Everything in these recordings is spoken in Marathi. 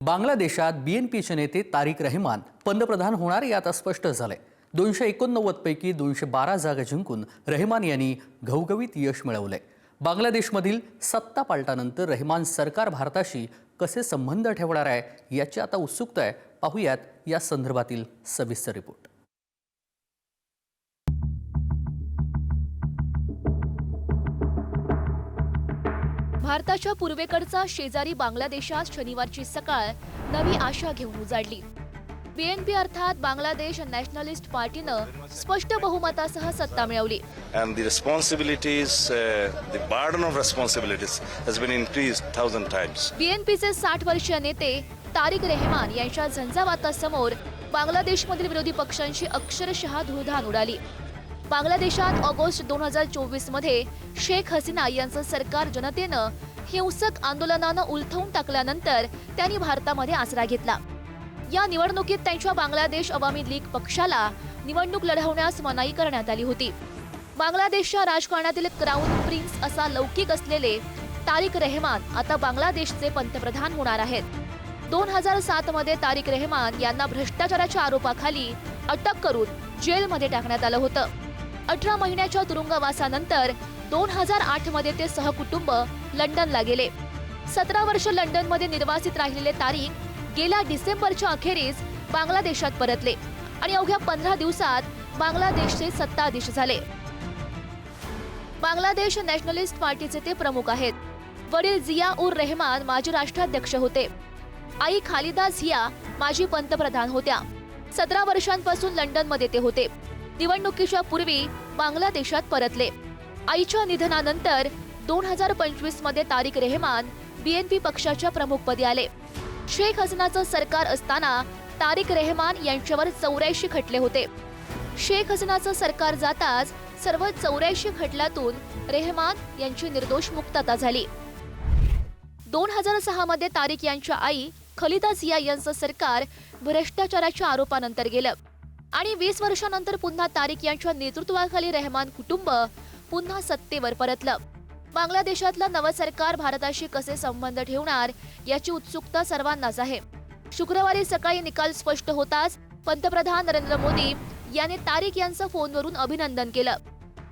बांगलादेशात बीएनपीचे नेते तारिक रहमान पंतप्रधान होणार यात स्पष्ट झाले। 289 पैकी 212 जागा जिंकून रहमान यांनी घवघवीत यश मिळवले। बांगलादेशमधील सत्ता पालटानंतर रहमान सरकार भारताशी कसे संबंध ठेवणार आहे याची आता उत्सुकता आहे। पाहूयात या संदर्भातील सविस्तर रिपोर्ट। भारताच्या पूर्वेकडचा शेजारी बांगलादेशात शनिवारची सकाळ नवी आशा घेऊन उजाडली। बीएनपी अर्थात बांगलादेश नॅशनलिस्ट पार्टीनं स्पष्ट बहुमतासह सत्ता मिळवली। And the responsibilities, the burden of responsibilities has been increased 1000 times. बीएनपीचे 60 वर्षीय नेते तारिक रहमान यांच्या झंझावातासमोर बांगलादेशमधील विरोधी पक्षांची अक्षरशः धुळधाण उडाली। बांगलादेशात ऑगस्ट 2024 मध्ये शेख हसीना यांचं सरकार जनतेनं हिंसक आंदोलनानं उलथवून टाकल्यानंतर त्यांनी भारतामध्ये आसरा घेतला। या निवडणुकीत त्यांच्या बांगलादेश अवामी लीग पक्षाला निवडणूक लढवण्यास मनाई करण्यात आली होती। बांगलादेशच्या राजकारणातील क्राऊन प्रिन्स असा लौकिक असलेले तारिक रहमान आता बांगलादेशचे पंतप्रधान होणार आहेत। 2007 मध्ये तारिक रहमान यांना भ्रष्टाचाराच्या आरोपाखाली अटक करून जेलमध्ये टाकण्यात आलं होतं। 18 महिन्याच्या तुरुंगवासानंतर 2008 मध्ये ते सहकुटुंब लंडनला गेले। 17 वर्ष लंडनमध्ये निर्वासित राहिलेले तारिक गेल्या डिसेंबरच्या अखेरीस बांगलादेशात परतले आणि अवघ्या 15 दिवसात बांगलादेशचे सत्ताधीश झाले। बांगलादेश नॅशनलिस्ट पार्टीचे ते प्रमुख आहेत। वडील जिया उर रहमान माजी राष्ट्राध्यक्ष होते। आई खालिदा झिया माजी पंतप्रधान होत्या। 17 वर्षांपासून लंडनमध्ये ते होते। निवडणुकीच्या पूर्वी बांगलादेशात परतले। आईच्या निधनानंतर 2025 मध्ये तारिक रहमान बीएनपी पक्षाच्या प्रमुखपदी आले। शेख हसीनाचं सरकार असताना तारिक रहमान यांच्यावर 84 खटले होते। शेख हसीनाचं सरकार जाताच सर्व 84 खटल्यातून रहमान यांची निर्दोष मुक्तता झाली। 2006 मध्ये तारिक यांच्या आई खालिदा झिया यांचं सरकार भ्रष्टाचाराच्या आरोपानंतर गेलं आणि 20 वर्षांनंतर पुन्हा तारिक यांच्या नेतृत्वाखाली रहमान कुटुंब पुन्हा सत्तेवर परतलं। बांगलादेशातलं नवं सरकार भारताशी कसे संबंध ठेवणार याची उत्सुकता सर्वांनाच आहे। शुक्रवारी सकाळी निकाल स्पष्ट होताच पंतप्रधान नरेंद्र मोदी यांनी तारिक यांचं फोनवरून अभिनंदन केलं।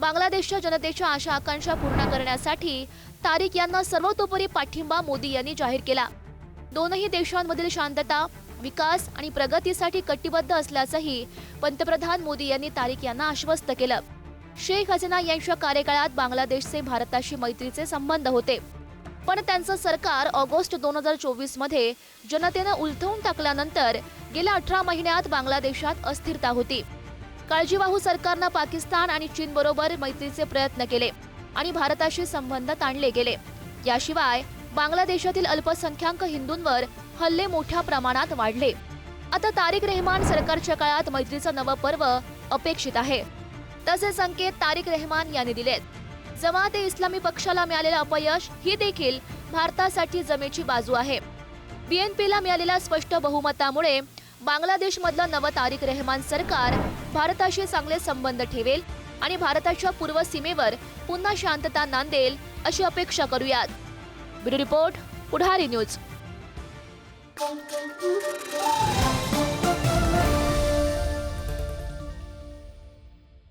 बांगलादेशच्या जनतेच्या आशा आकांक्षा पूर्ण करण्यासाठी तारिक यांना सर्वतोपरी पाठिंबा मोदी यांनी जाहीर केला। दोनही देशांमधील शांतता, विकास आणि प्रगतीसाठी कटिबद्ध असल्याचंही पंतप्रधान मोदी यांनी तारिक यांना आश्वस्त केलं। शेख हसीना यांच्या कार्यकाळात बांगलादेशचे भारताशी मैत्रीचे संबंध होते, पण त्यांचं सरकार ऑगस्ट 2024 मध्ये जनतेनं उलथवून टाकल्यानंतर गेल्या 18 महिन्यात बांगलादेशात अस्थिरता होती। काळजीवाहू सरकारनं पाकिस्तान आणि चीन बरोबर मैत्रीचे प्रयत्न केले आणि भारताशी संबंध ताणले गेले। याशिवाय बांगलादेशातील अल्पसंख्याक हिंदूंवर हल्ले मोठ्या प्रमाणात वाढले। आता तारिक रहमान सरकारच्या काळात मैत्रीचं नवं पर्व अपेक्षित आहे, तसे संकेत तारिक रहमान यांनी दिलेत। जमाते इस्लामी पक्षाला मिळालेलं अपयश ही देखील भारतासाठी जमेची बाजू आहे। बीएनपीला मिळालेल्या स्पष्ट बहुमतामुळे बांगलादेशमधलं नवं तारिक रहमान सरकार भारताशी चांगले संबंध ठेवेल आणि भारताच्या पूर्व सीमेवर पुन्हा शांतता नांदेल अशी अपेक्षा करूयात। ब्युरो रिपोर्ट, पुढारी न्यूज।